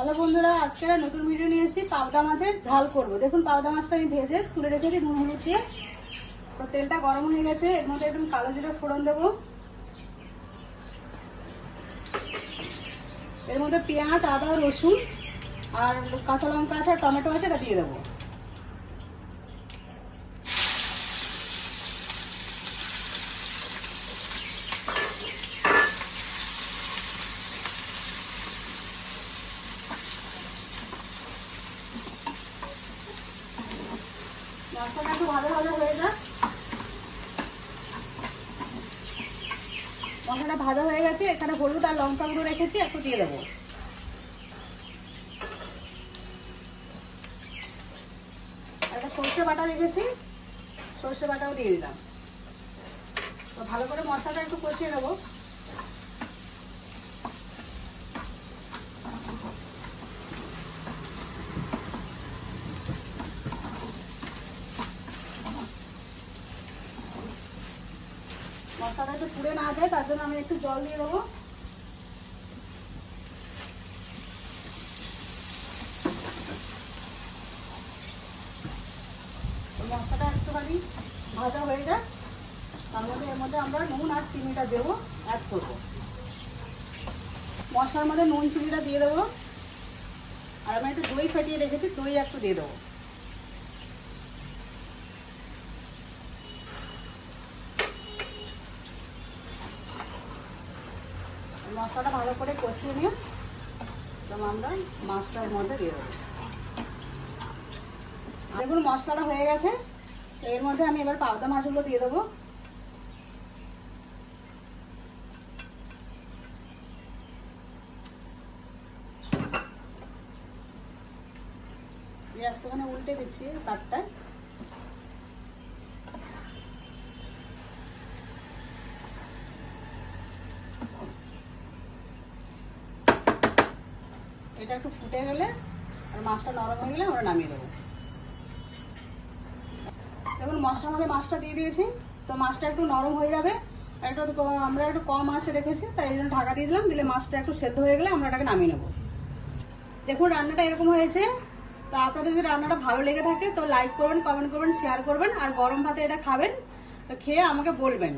Hello বন্ধুরা, আজকে একটা নতুন ভিডিও নিয়ে এসেছি। পাবদা মাছের ঝাল করব। দেখুন, পাবদা মাছটা আমি ভেজে তুলে রেখেছি নুন হলুদ দিয়ে। তো তেলটা গরম হয়ে গেছে, এর মধ্যে একদম কালো জিরে ফোড়ন দেবো। এর মধ্যে পেঁয়াজ, আদা, রসুন আর কাঁচা লঙ্কা আছে আর টমেটো আছে, এটা দিয়ে দেবো। মশলাটা একটু ভালো ভালো হয়ে যাক। মশলাটা ভাজা হয়ে গেছে, এখানে হলুদ আর লঙ্কা গুঁড়ো রেখেছি, একটু দিয়ে দেবো। আর একটা সর্ষে বাটা রেখেছি, সর্ষে বাটাও দিয়ে দিলাম। তো ভালো করে মশলাটা একটু কষিয়ে নেবো। মশলাটা একটু পুড়ে না যায়, তার জন্য আমি একটু জল দিয়ে দেবো। মশলাটা একটুখানি ভাজা হয়ে যায়, তার মধ্যে এর মধ্যে আমরা নুন আর চিনিটা দেবো, অ্যাড করবো। মশলার মধ্যে নুন চিনিটা দিয়ে দেবো। আর আমি একটু দই ফাটিয়ে রেখেছি, দই একটু দিয়ে দেবো। মশলাটা ভালো করে কষিয়ে নিয়ে তখন আমরা মাছটার মধ্যে দিয়ে দেবো। দেখুন, মশলাটা হয়ে গেছে। এর মধ্যে আমি এবার পাবদা মাছগুলো দিয়ে দেবো। একটুখানি উল্টে দিচ্ছি পাটটায়। এটা একটু ফুটে গেলে আর মাছটা নরম হয়ে গেলে আমরা নামিয়ে দেবো। দেখুন, মশলার মধ্যে মাছটা দিয়ে দিয়েছি। তো মাছটা একটু নরম হয়ে যাবে। আমরা একটু কম আঁচে রেখেছি, তাই এই জন্য ঢাকা দিয়ে দিলাম। দিলে মাছটা একটু সেদ্ধ হয়ে গেলে আমরা এটাকে নামিয়ে নেবো। দেখুন, রান্নাটা এরকম হয়েছে। তো আপনাদের যদি রান্নাটা ভালো লেগে থাকে তো লাইক করবেন, কমেন্ট করবেন, শেয়ার করবেন। আর গরম ভাতে এটা খাবেন, তো খেয়ে আমাকে বলবেন।